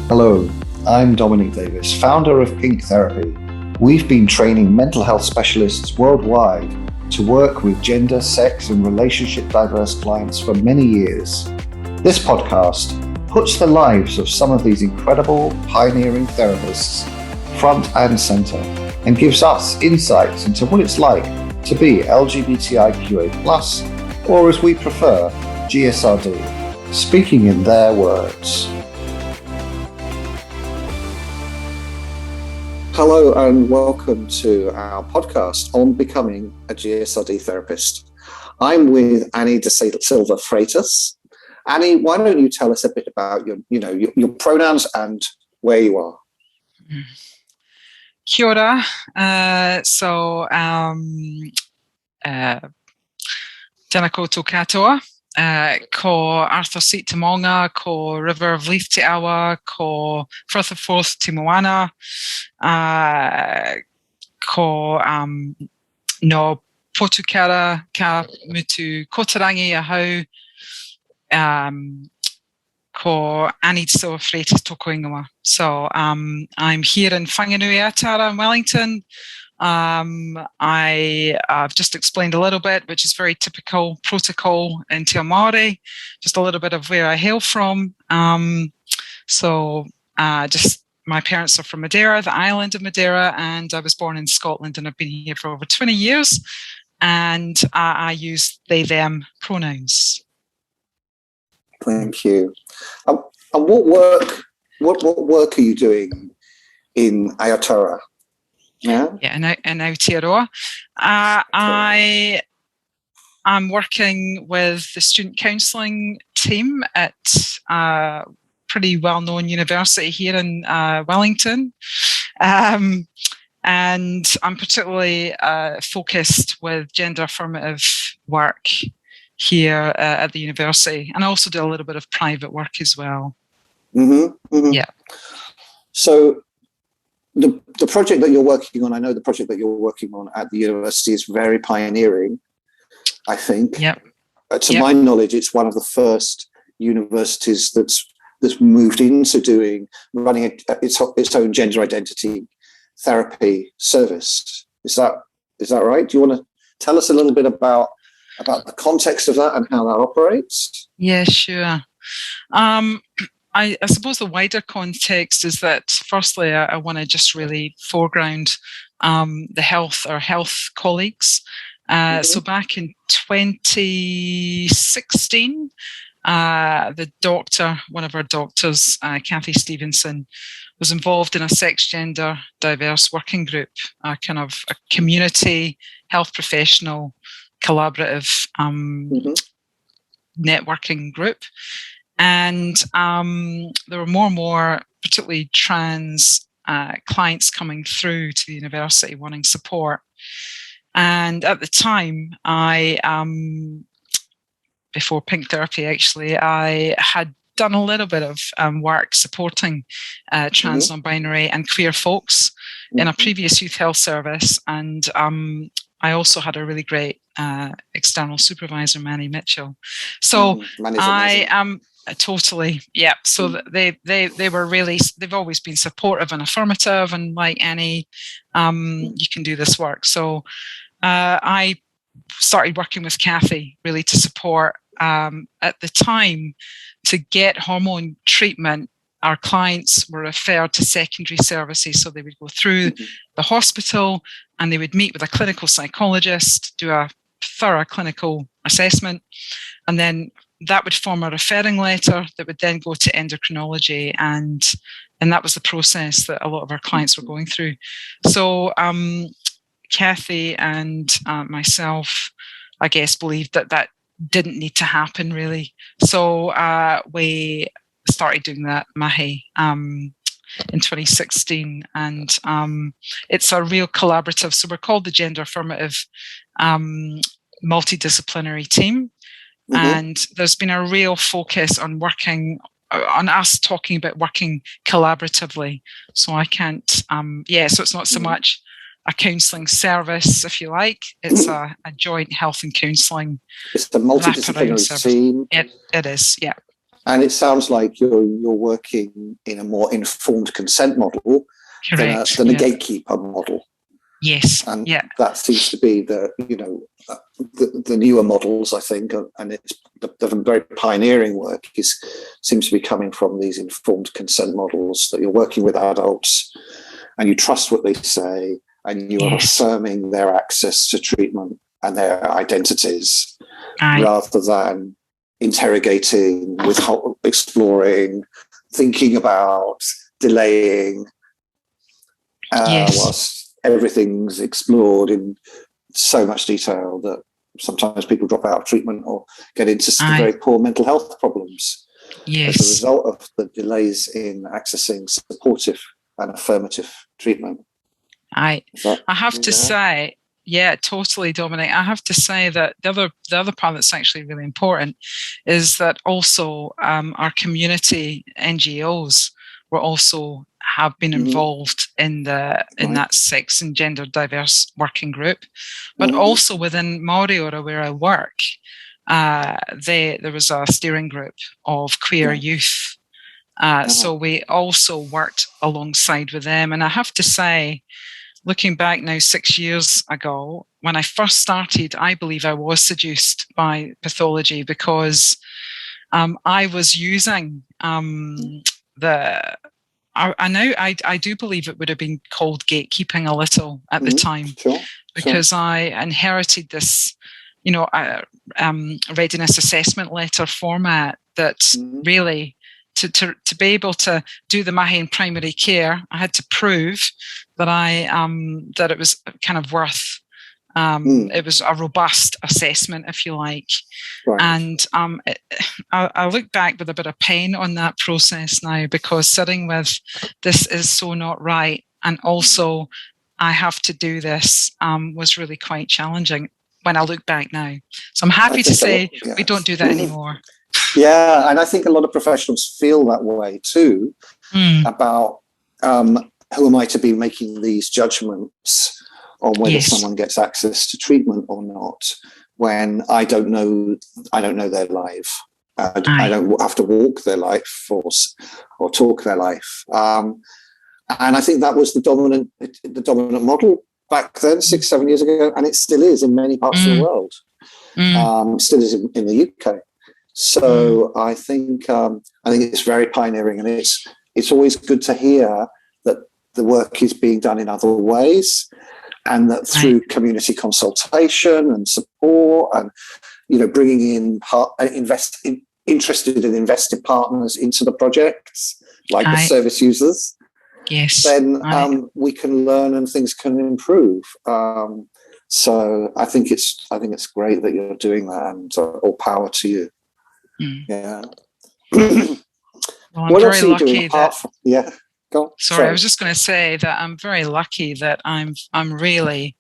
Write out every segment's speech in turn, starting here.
Hello, I'm Dominic Davies, founder of Pink Therapy. We've been training mental health specialists worldwide to work with gender, sex, and relationship diverse clients for many years. This podcast puts the lives of some of these incredible, pioneering therapists front and center and gives us insights into what it's like to be LGBTIQA+, or as we prefer, GSRD, speaking in their words. Hello and welcome to our podcast on becoming a GSRD therapist. I'm with Anny da Silva Freitas. Anny, why don't you tell us a bit about your pronouns and where you are? Kia ora. Tēnā koutou katoa. Ko Arthur Seat Te Maunga, ko River of Leith Te Awa, ko Firth of Forth Te Moana, ko no Potukara ka mutu kotarangi ahau, ko Anny da Silva Freitas toko ingoa. So I'm here in Whanganui Aotearoa in Wellington. I've just explained a little bit, which is very typical protocol in Te Māori, just a little bit of where I hail from. Just my parents are from Madeira, the island of Madeira, and I was born in Scotland, and I've been here for over 20 years, and I use they, them pronouns. Thank you. And what work are you doing in Aotearoa? Yeah, in Aotearoa. I'm working with the student counselling team at a pretty well-known university here in Wellington. And I'm particularly focused with gender affirmative work here at the university. And I also do a little bit of private work as well. Mm-hmm, mm-hmm. Yeah. So the project that you're working on, I know the project that you're working on at the university is very pioneering, I think. Yep. To my knowledge, it's one of the first universities that's moved into running its own gender identity therapy service. Is that right? Do you want to tell us a little bit about the context of that and how that operates? Yeah, sure. I suppose the wider context is that, firstly, I want to just really foreground our health colleagues. So back in 2016, one of our doctors, Kathy Stevenson, was involved in a sex gender diverse working group, kind of a community health professional collaborative networking group. And there were more and more, particularly trans clients coming through to the university wanting support. And at the time, before Pink Therapy, actually, I had done a little bit of work supporting trans, non-binary and queer folks in a previous youth health service. And I also had a really great external supervisor, Manny Mitchell. So totally, yeah. So they were really, they've always been supportive and affirmative, and like Anny, you can do this work. So I started working with Kathy really to support. At the time, to get hormone treatment, our clients were referred to secondary services. So they would go through the hospital and they would meet with a clinical psychologist, do a thorough clinical assessment, and then that would form a referring letter that would then go to endocrinology, and that was the process that a lot of our clients were going through. So Kathy and myself, I guess, believed that didn't need to happen really. So we started doing that mahi in 2016, and it's a real collaborative. So we're called the Gender Affirmative Multidisciplinary Team. And there's been a real focus on us talking about working collaboratively. So I can't, so it's not so much a counselling service, if you like. It's a joint health and counselling. It's the multidisciplinary team. It is, yeah. And it sounds like you're working in a more informed consent model than a gatekeeper model. Yes. And that seems to be the newer models, I think, and it's the very pioneering work seems to be coming from these informed consent models, that you're working with adults and you trust what they say and you are affirming their access to treatment and their identities rather than interrogating, exploring, thinking about, delaying, whilst everything's explored in so much detail that sometimes people drop out of treatment or get into some very poor mental health problems as a result of the delays in accessing supportive and affirmative treatment. I have to say, totally, Dominic. I have to say that the other part that's actually really important is that also our community NGOs were also have been involved in that sex and gender diverse working group, but also within Aotearoa where I work, there was a steering group of queer youth. So we also worked alongside with them, and I have to say, looking back now 6 years ago, when I first started, I believe I was seduced by pathology because I was using I do believe it would have been called gatekeeping a little at the time, because I inherited this, readiness assessment letter format that really, to be able to do the mahi in primary care, I had to prove that that it was kind of worth. It was a robust assessment, if you like. Right. And I look back with a bit of pain on that process now, because sitting with this is so not right, and also I have to do this was really quite challenging when I look back now. So I'm happy to say we don't do that anymore. Yeah, and I think a lot of professionals feel that way too, about who am I to be making these judgments on whether someone gets access to treatment or not, when I don't know their life. I don't have to walk their life or talk their life. And I think that was the dominant model back then, 6-7 years ago, and it still is in many parts of the world. Still is in the UK. So I think it's very pioneering, and it's always good to hear that the work is being done in other ways, and that through community consultation and support, and bringing in interested and invested partners into the projects, like the service users, then we can learn and things can improve. So I think it's great that you're doing that, and all power to you. Yeah. Well, I'm what very else are you lucky doing apart from, Sorry, I was just going to say that I'm very lucky that I'm really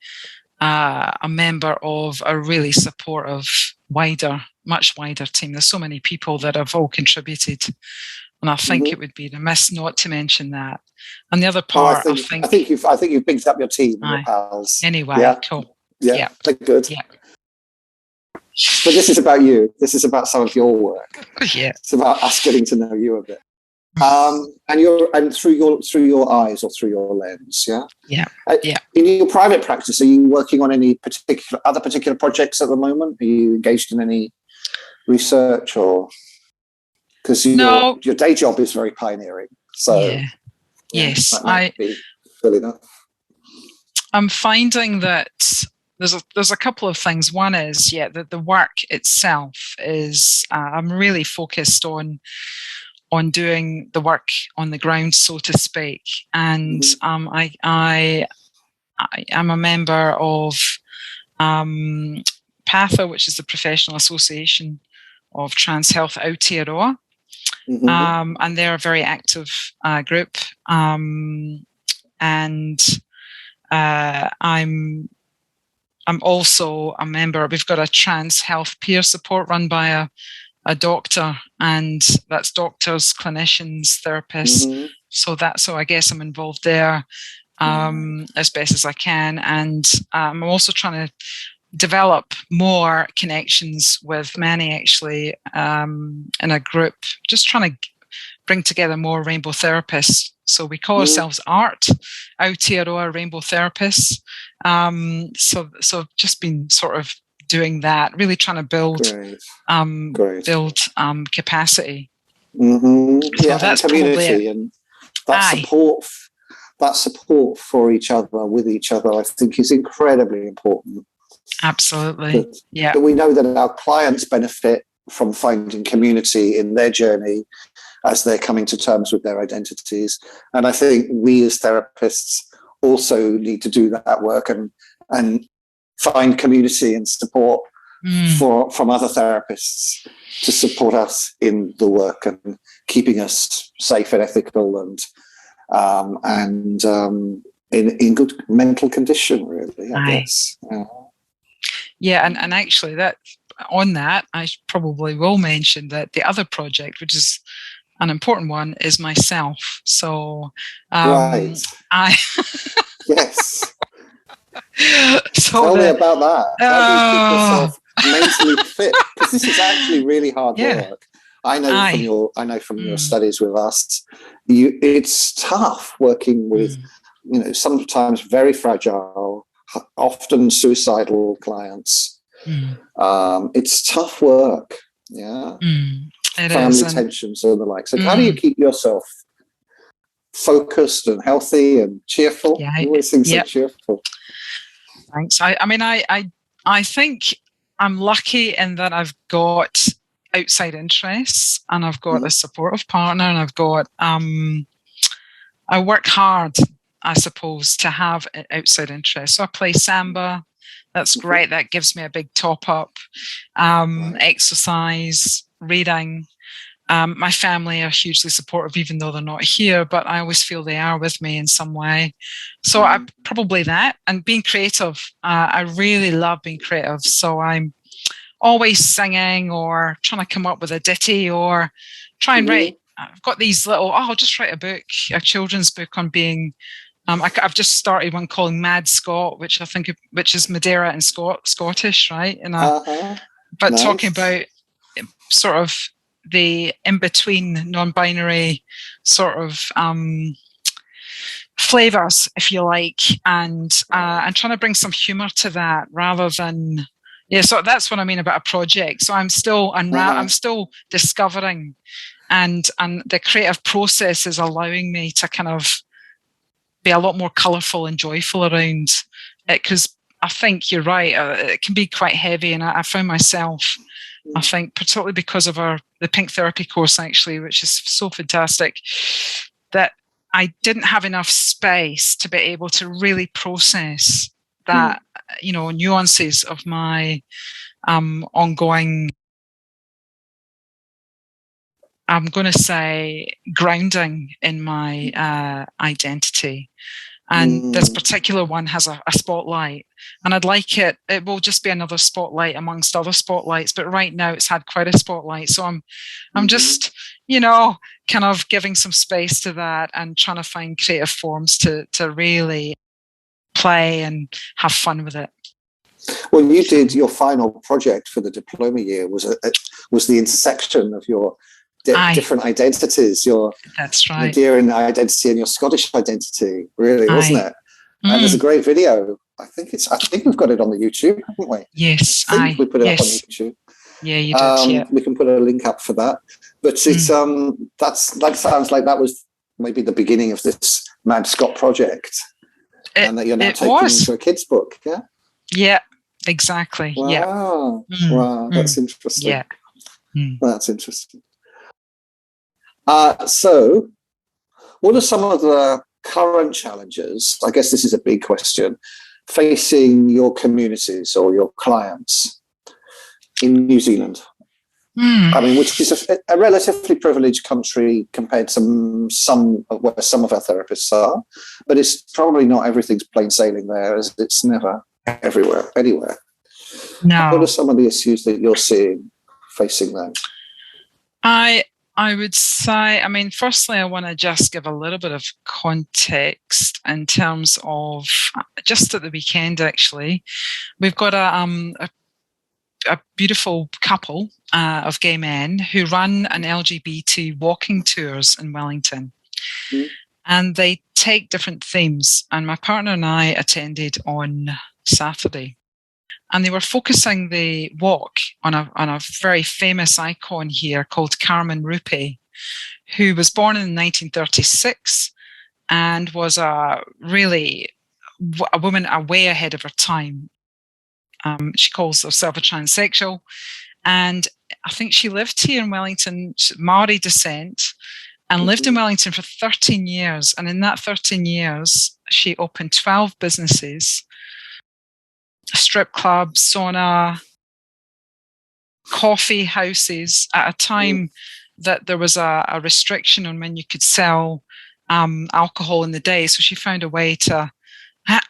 a member of a really supportive, much wider team. There's so many people that have all contributed, and I think it would be remiss not to mention that. And the other part, I think you've picked up your team, your pals. Anyway, cool. Yeah, they're good. Yeah. But this is about you. This is about some of your work. Yeah. It's about us getting to know you a bit. And through your eyes or through your lens, In your private practice, are you working on any particular projects at the moment? Are you engaged in any research, or because your day job is very pioneering? So yes, that might be good enough. I'm finding that there's a couple of things. One is the work itself is I'm really focused on doing the work on the ground, so to speak. And I am a member of PATHA, which is the Professional Association of Trans Health Aotearoa. And they're a very active group. And I'm also a member. We've got a trans health peer support run by a doctor, and that's doctors, clinicians, therapists. So I guess I'm involved there as best as I can. And I'm also trying to develop more connections with many, actually, in a group, just trying to bring together more rainbow therapists. So we call ourselves Aotearoa Rainbow Therapists. So just been sort of doing that, really trying to build capacity. Yeah, so that's and community probably and that support for each other, with each other, I think is incredibly important. Absolutely. That we know that our clients benefit from finding community in their journey as they're coming to terms with their identities. And I think we as therapists also need to do that work and find community and support from other therapists to support us in the work and keeping us safe and ethical and in good mental condition, really, I guess. And actually that I probably will mention that the other project, which is an important one, is myself. So yes. So tell me about that. How do you keep yourself mentally fit? Because this is actually really hard work. I know from your studies with us, it's tough working with, sometimes very fragile, often suicidal clients. It's tough work. Yeah. Family tensions and the like. So how do you keep yourself focused and healthy and cheerful? You always seem so cheerful. Thanks. I think I'm lucky in that I've got outside interests and I've got a supportive partner, and I've got I work hard, I suppose, to have outside interests. So I play samba. That's great. That gives me a big top up. Exercise, reading. My family are hugely supportive, even though they're not here, but I always feel they are with me in some way. So I probably that, and being creative. I really love being creative. So I'm always singing or trying to come up with a ditty or try and write. I've got these I'll just write a children's book on being, I've just started one called Mad Scot, which is Madeira and Scottish, right? But nice. Talking about sort of the in-between non-binary sort of flavors, if you like, and trying to bring some humor to that rather than so that's what I mean about a project. So I'm still I'm still discovering, and the creative process is allowing me to kind of be a lot more colourful and joyful around it, because I think you're right, it can be quite heavy, and I found myself, I think, particularly because of the Pink Therapy course, actually, which is so fantastic, that I didn't have enough space to be able to really process that, nuances of my ongoing, I'm going to say, grounding in my identity. And this particular one has a spotlight, and I'd like it will just be another spotlight amongst other spotlights, but right now it's had quite a spotlight. So I'm just, kind of giving some space to that and trying to find creative forms to really play and have fun with it. Well, you did your final project for the diploma year was the intersection of your different identities, that's right, Madeiran identity and your Scottish identity, really, wasn't it? And there's a great video. I think we've got it on the YouTube, haven't we? Yes, I think we put it up on YouTube. Yeah, you did. Yeah, we can put a link up for that. But it's that sounds like that was maybe the beginning of this Mad Scot project, and that you're now taking into a kids' book. Yeah. Yeah. Exactly. Wow. Yeah. Wow. That's interesting. Yeah. That's interesting. So, what are some of the current challenges? I guess this is a big question, facing your communities or your clients in New Zealand. I mean, which is a relatively privileged country compared to where some of our therapists are, but it's probably not everything's plain sailing there, as it's never everywhere, anywhere. No. What are some of the issues that you're seeing facing them? I would say, I mean, firstly, I want to just give a little bit of context in terms of just at the weekend, actually. We've got a beautiful couple of gay men who run an LGBT walking tours in Wellington. Mm. And they take different themes. And my partner and I attended on Saturday. And they were focusing the walk on a very famous icon here called Carmen Rupe, who was born in 1936 and was a woman way ahead of her time. She calls herself a transsexual. And I think she lived here in Wellington, Maori descent, and lived in Wellington for 13 years. And in that 13 years, she opened 12 businesses, a strip club, sauna, coffee houses at a time that there was a restriction on when you could sell alcohol in the day. So she found a way to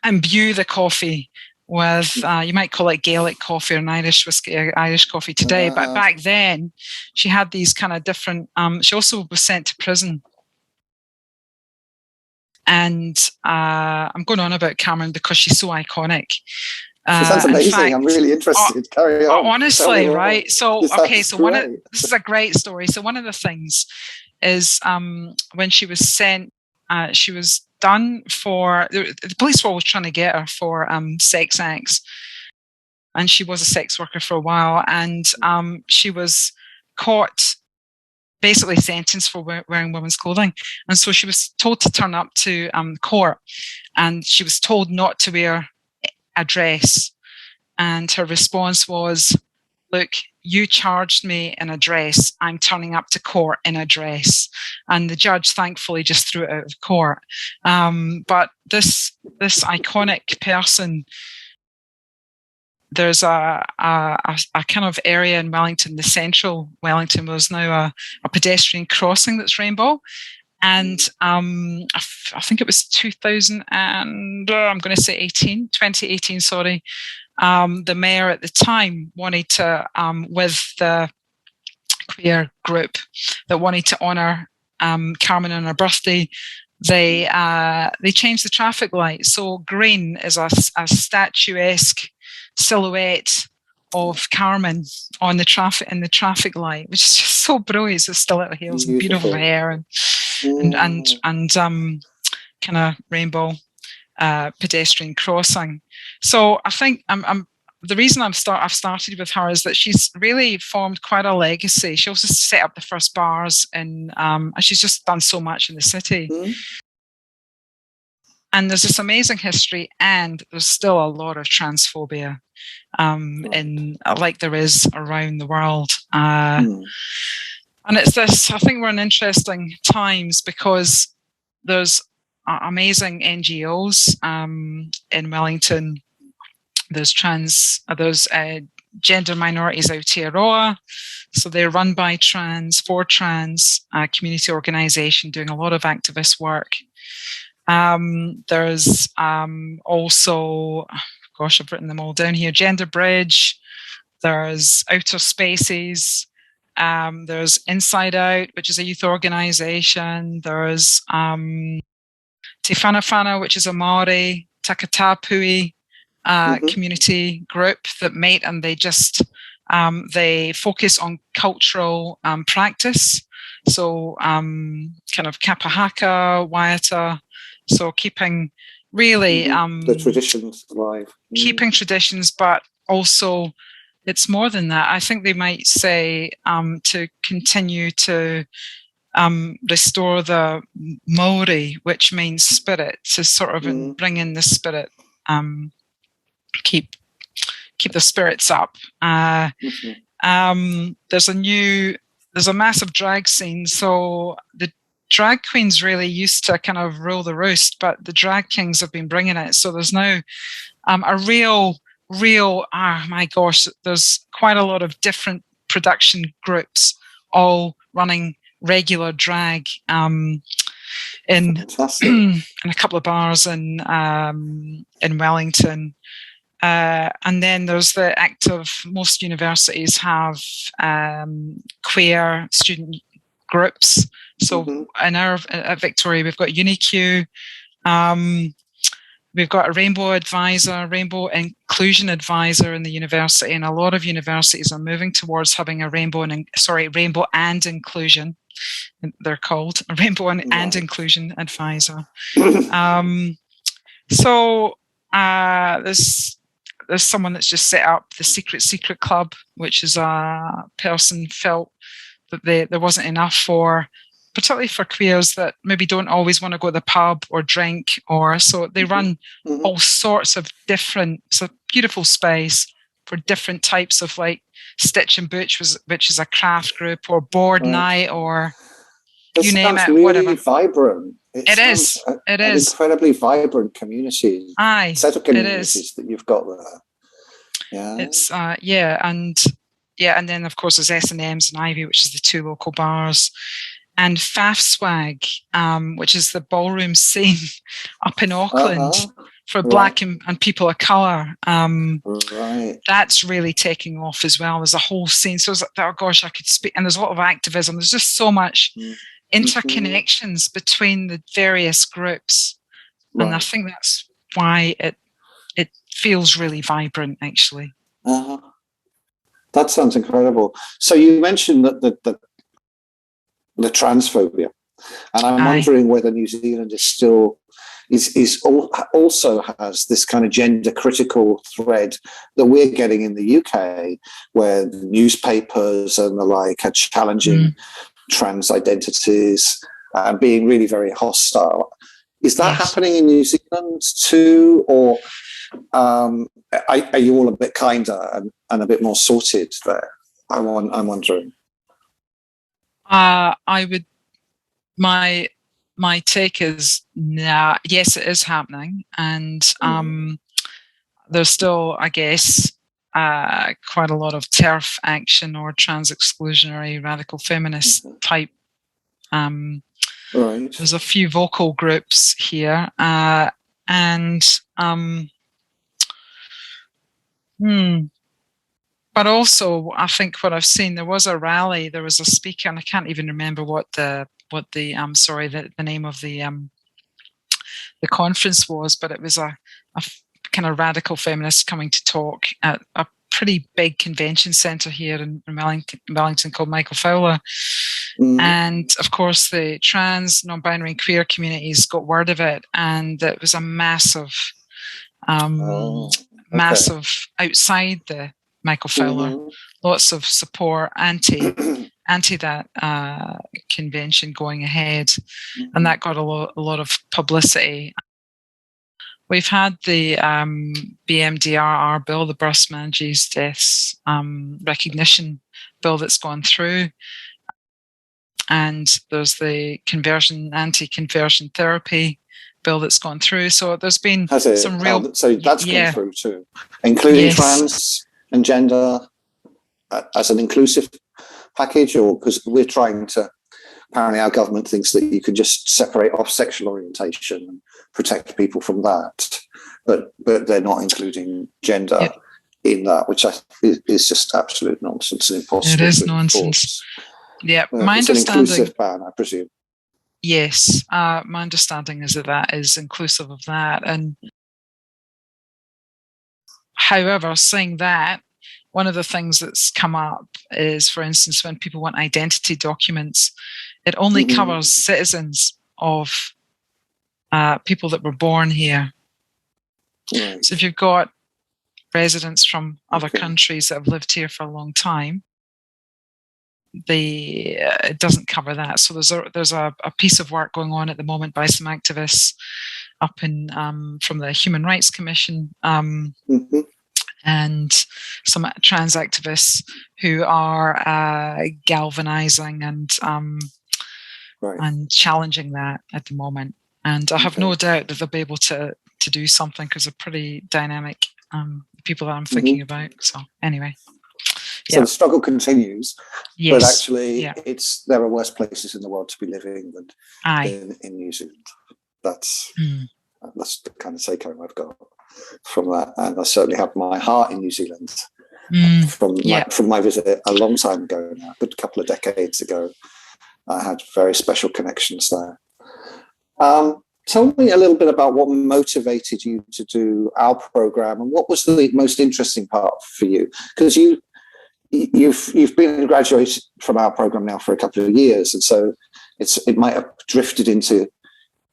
imbue the coffee with, you might call it Gaelic coffee or an Irish whiskey, Irish coffee today. But back then, she had these kind of different, she also was sent to prison. And I'm going on about Cameron because she's so iconic. She sounds amazing. Fact, I'm really interested. Carry on. Honestly, right? So, okay, so this is a great story. So one of the things is when she was sent, she was done for, the police were always trying to get her for sex acts. And she was a sex worker for a while. And she was caught, basically sentenced for wearing women's clothing. And so she was told to turn up to court. And she was told not to wear a dress. And her response was, look, you charged me in a dress. I'm turning up to court in a dress. And the judge thankfully just threw it out of court. But this iconic person, there's a kind of area in Wellington, the central Wellington was now a pedestrian crossing that's rainbow. And I think it was 2018, sorry. The mayor at the time wanted to, with the queer group that wanted to honour Carmen on her birthday, they changed the traffic light. So green is a statuesque silhouette of Carmen on the traffic light, which is just so brilliant. So stiletto heels and beautiful hair and kind of rainbow pedestrian crossing. So I think the reason I've started with her is that she's really formed quite a legacy. She also set up the first bars and she's just done so much in the city. And there's this amazing history, and there's still a lot of transphobia in like there is around the world. And it's this, I think we're in interesting times because there's amazing NGOs in Wellington. There's gender minorities Aotearoa. So they're run by for trans community organisation doing a lot of activist work. There's also, gosh, I've written them all down here, Gender Bridge. There's Outer Spaces. There's Inside Out, which is a youth organisation. There's Te Whanawhana, which is a Māori, Takatapui community group that meet, and they just they focus on cultural practice. So kind of kapahaka, waiata, so keeping really the traditions alive. Keeping traditions, but also it's more than that. I think they might say to continue to restore the Maori, which means spirit, to sort of bring in the spirit, keep the spirits up. There's a massive drag scene. So the drag queens really used to kind of rule the roost, but the drag kings have been bringing it. So there's now a real, my gosh, there's quite a lot of different production groups all running regular drag in a couple of bars in Wellington. And then there's the act of most universities have queer student groups. So at Victoria, we've got UniQ, we've got a Rainbow Advisor, Rainbow Inclusion Advisor in the university, and a lot of universities are moving towards having a Rainbow and Inclusion. They're called a Rainbow and Inclusion Advisor. There's someone that's just set up the Secret Club, which is a person felt that there wasn't enough for, particularly for queers that maybe don't always want to go to the pub or drink, or so they run all sorts of different. It's a beautiful space for different types of, like Stitch and Butch, which is a craft group, or board night, or you name it, really whatever. Vibrant. It is. An incredibly vibrant community. Set of communities that you've got there. Yeah. It's and then of course there's S&M's and Ivy, which is the two local bars, and FAFSWAG, which is the ballroom scene up in Auckland for Black and people of colour. That's really taking off as well. There's a whole scene. So I could speak, and there's a lot of activism. There's just so much interconnections between the various groups, and I think that's why it feels really vibrant, actually. That sounds incredible. So you mentioned that the transphobia, and I'm wondering whether New Zealand is still also has this kind of gender critical thread that we're getting in the UK, where the newspapers and the like are challenging trans identities and being really very hostile. Is that happening in New Zealand too, or are you all a bit kinder and a bit more sorted there? I'm wondering. I would. My take is yes, it is happening, and there's still, I guess, quite a lot of TERF action or trans exclusionary radical feminist type. There's a few vocal groups here, but also I think what I've seen, there was a rally, there was a speaker, and I can't even remember what the name of the conference was, but it was a kind of radical feminist coming to talk at a pretty big convention centre here in Wellington called Michael Fowler. And of course the trans, non-binary and queer communities got word of it, and it was a massive outside the Michael Fowler, lots of support anti that convention going ahead, and that got a lot of publicity. We've had the BMDRR bill, the Births, Marriages, Deaths Recognition bill that's gone through, and there's the anti-conversion therapy bill that's gone through. So there's been some real... So that's gone through too, including trans and gender as an inclusive package, or because we're trying to, apparently our government thinks that you can just separate off sexual orientation and protect people from that, but they're not including gender in that, which is just absolute nonsense and impossible. It is nonsense. Yeah, my it's understanding. An inclusive ban, I presume. Yes, my understanding is that is inclusive of that. And however, saying that, one of the things that's come up is, for instance, when people want identity documents, it only covers citizens of people that were born here. Right. So if you've got residents from other countries that have lived here for a long time, it doesn't cover that. So there's a piece of work going on at the moment by some activists up in from the Human Rights Commission and some trans activists who are galvanizing and challenging that at the moment. And I have no doubt that they'll be able to do something, because they're pretty dynamic people that I'm thinking about. So anyway. So the struggle continues, but actually there are worse places in the world to be living than in New Zealand. That's the kind of take home I've got from that. And I certainly have my heart in New Zealand from my visit a long time ago now, a good couple of decades ago. I had very special connections there. Tell me a little bit about what motivated you to do our program, and what was the most interesting part for you? Because you've been a graduate from our program now for a couple of years, and so it might have drifted into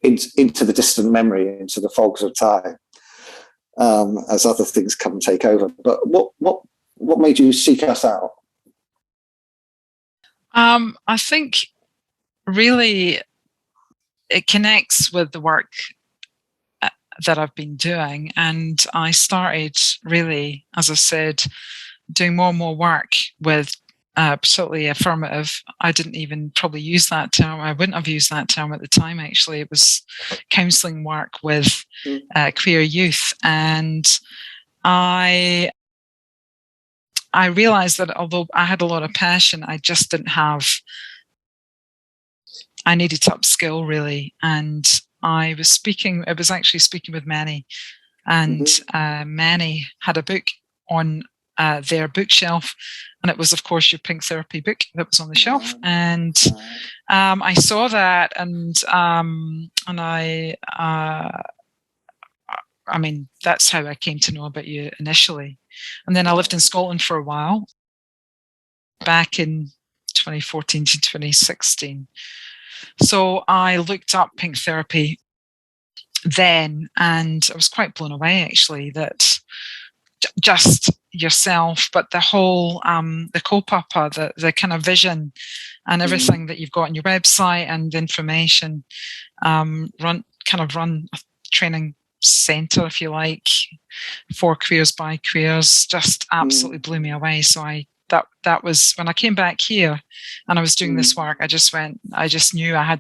the distant memory, into the fogs of time, as other things come and take over. But what made you seek us out? I think really it connects with the work that I've been doing, and I started really, as I said, doing more and more work with particularly affirmative. I didn't even probably use that term. I wouldn't have used that term at the time. Actually, it was counselling work with queer youth, and I realised that although I had a lot of passion, I just didn't have. I needed to upskill really, and I was actually speaking with Manny, and Manny had a book on their bookshelf, and it was, of course, your Pink Therapy book that was on the shelf, and I saw that, and I mean, that's how I came to know about you initially, and then I lived in Scotland for a while, back in 2014 to 2016. So I looked up Pink Therapy then, and I was quite blown away, actually, that just yourself, but the whole, the kaupapa, the kind of vision and everything that you've got on your website and the information, run a training centre, if you like, for queers by queers, just absolutely blew me away. So that was when I came back here and I was doing this work. I just knew I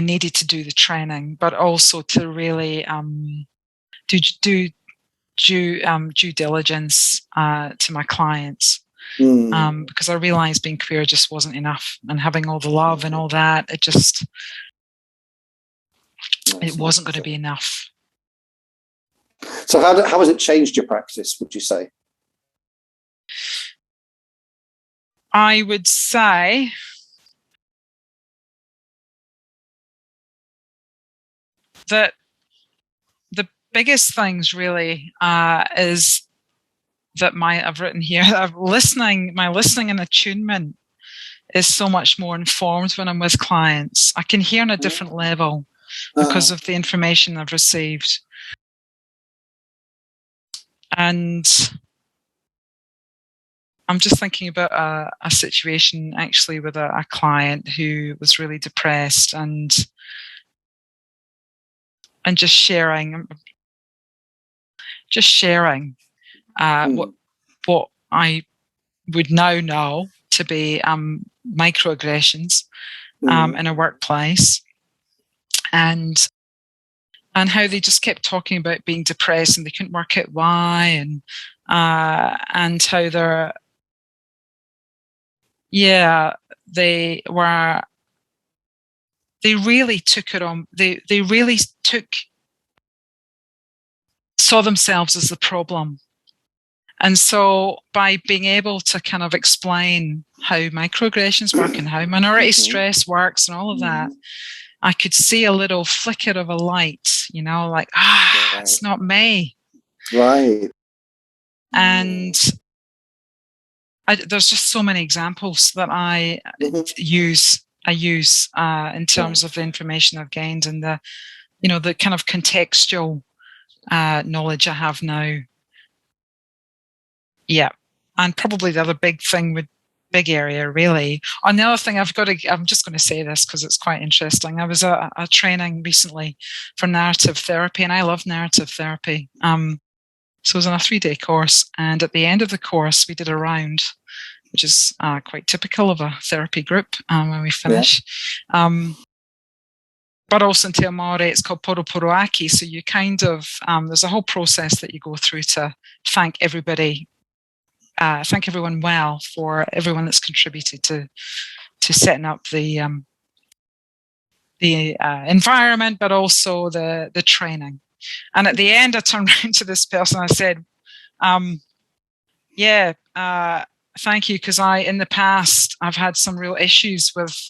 needed to do the training, but also to really do due diligence to my clients, because I realized being queer just wasn't enough, and having all the love and all that, it wasn't going to be enough. So how has it changed your practice, would you say? I would say that the biggest things really is that I've written here, my listening and attunement is so much more informed when I'm with clients. I can hear on a different level because of the information I've received. And I'm just thinking about a situation actually with a client who was really depressed, and just sharing what I would now know to be microaggressions in a workplace, and how they just kept talking about being depressed and they couldn't work out why, and how they really took it on. They really saw themselves as the problem. And so by being able to kind of explain how microaggressions work and how minority stress works and all of that, I could see a little flicker of a light, like, it's not me. Right. And there's just so many examples that I use in terms of the information I've gained and the kind of contextual knowledge I have now. Yeah. And probably the other big area really. And the other thing I'm just going to say this because it's quite interesting. I was at a training recently for narrative therapy, and I love narrative therapy. So it was on a 3-day course, and at the end of the course, we did a round, which is quite typical of a therapy group when we finish. Yeah. But also in Te Māori, it's called poroporoaki. So you kind of, there's a whole process that you go through to thank everybody, thank everyone well for everyone that's contributed to setting up the environment, but also the training. And at the end, I turned around to this person and I said, thank you, because in the past, I've had some real issues with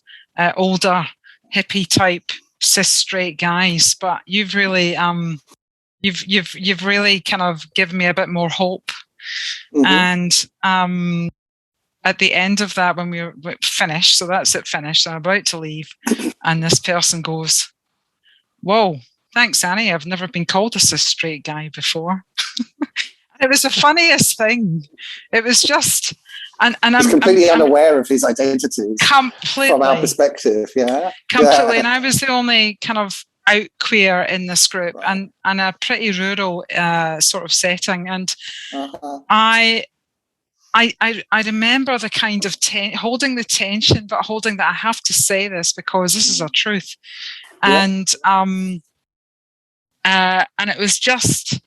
older hippie type cis straight guys, but you've really you've really kind of given me a bit more hope. And at the end of that, when we were finished, so that's it, finished, I'm about to leave, and this person goes, "Whoa, thanks, Annie. I've never been called a cis straight guy before." It was the funniest thing. It was just, and I'm completely unaware of his identities completely from our perspective. Yeah, completely. And I was the only kind of out queer in this group, and a pretty rural sort of setting. And I remember the kind of holding the tension, but holding that I have to say this because this is a truth. And it was just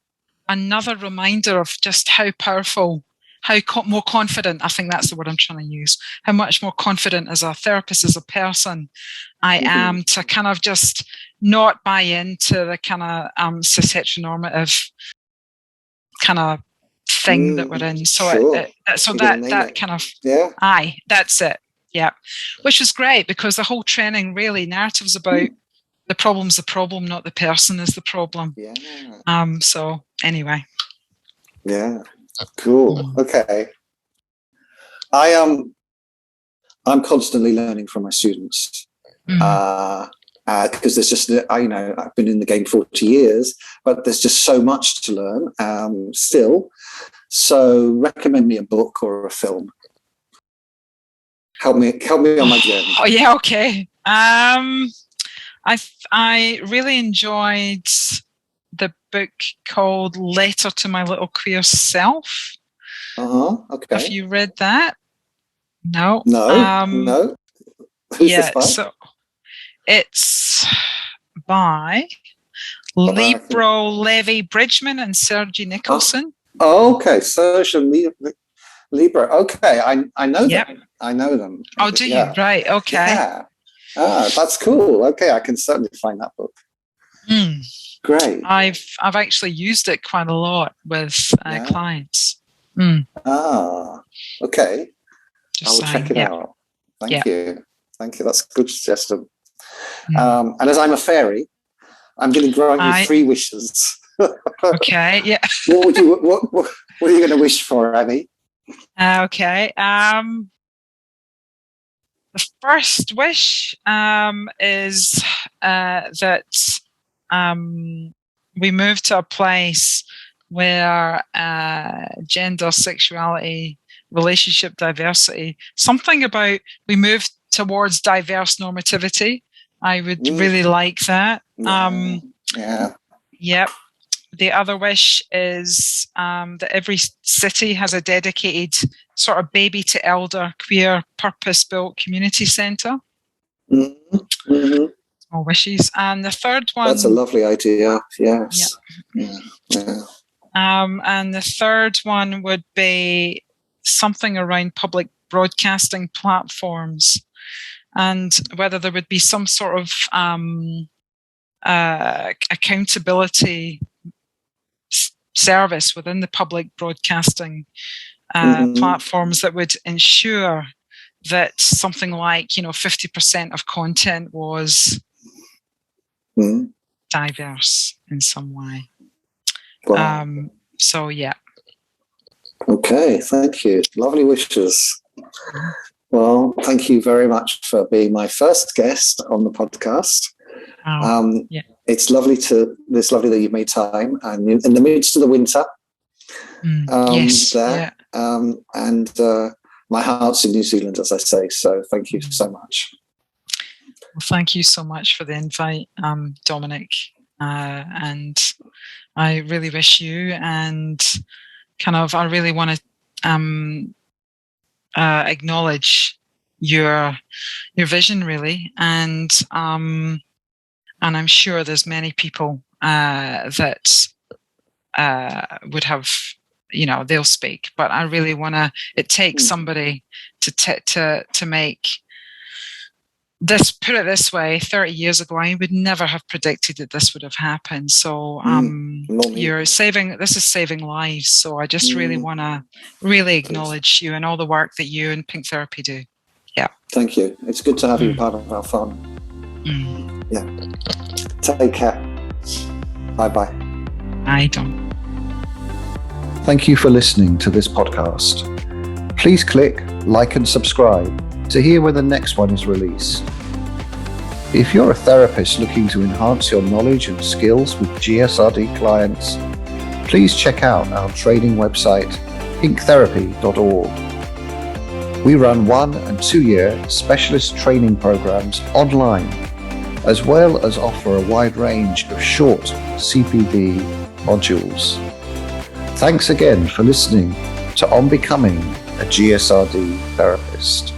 another reminder of just how powerful, how more confident, I think that's the word I'm trying to use, how much more confident as a therapist, as a person, I am to kind of just not buy into the kind of cis heteronormative kind of thing that we're in. So that kind of, that's it. Yeah. Which was great because the whole training really, narratives about the problem's the problem, not the person is the problem. Yeah. So anyway. Yeah. Cool. Okay. I'm constantly learning from my students. Because there's just, I've been in the game 40 years, but there's just so much to learn still. So recommend me a book or a film. Help me on my journey. Oh yeah, okay. I really enjoyed the book called Letter to My Little Queer Self. Okay. Have you read that? No. No. Who's this by? So it's by Libro Levi Bridgman and Sergey Nicholson. Okay, Sergey Libro. Okay, I know them. I know them. Oh, do you? Right. Okay. Yeah. That's cool. Okay, I can certainly find that book. Great. I've actually used it quite a lot with clients. Okay. I will check it out. Thank you. That's a good suggestion. And as I'm a fairy, I'm going to grant you 3 wishes. Okay. Yeah. What are you going to wish for, Annie? Okay. The first wish is that we move to a place where gender, sexuality, relationship diversity, something about we move towards diverse normativity. I would really like that. Yep. The other wish is that every city has a dedicated sort of baby to elder queer purpose-built community centre. Small wishes. And the third one... That's a lovely idea, yes. And the third one would be something around public broadcasting platforms and whether there would be some sort of accountability service within the public broadcasting platforms that would ensure that something like 50% of content was diverse in some way. Wow. So yeah. Okay, thank you. Lovely wishes. Well, thank you very much for being my first guest on the podcast. It's lovely that you've made time, and in the midst of the winter. And my heart's in New Zealand, as I say. So thank you so much. Well, thank you so much for the invite, Dominic. And I really wish you and I really want to acknowledge your vision, really, and I'm sure there's many people that would have, they'll speak, but I really want to. It takes somebody to make put it this way, 30 years ago, I would never have predicted that this would have happened. So this is saving lives. So I just really want to acknowledge you and all the work that you and Pink Therapy do. Yeah. Thank you. It's good to have you part of our fun. Yeah. Take care. Bye-bye. I don't. Thank you for listening to this podcast. Please click like and subscribe to hear when the next one is released. If you're a therapist looking to enhance your knowledge and skills with GSRD clients, please check out our training website, pinktherapy.org. We run 1 and 2 year specialist training programs online, as well as offer a wide range of short CPD modules. Thanks again for listening to On Becoming a GSRD Therapist.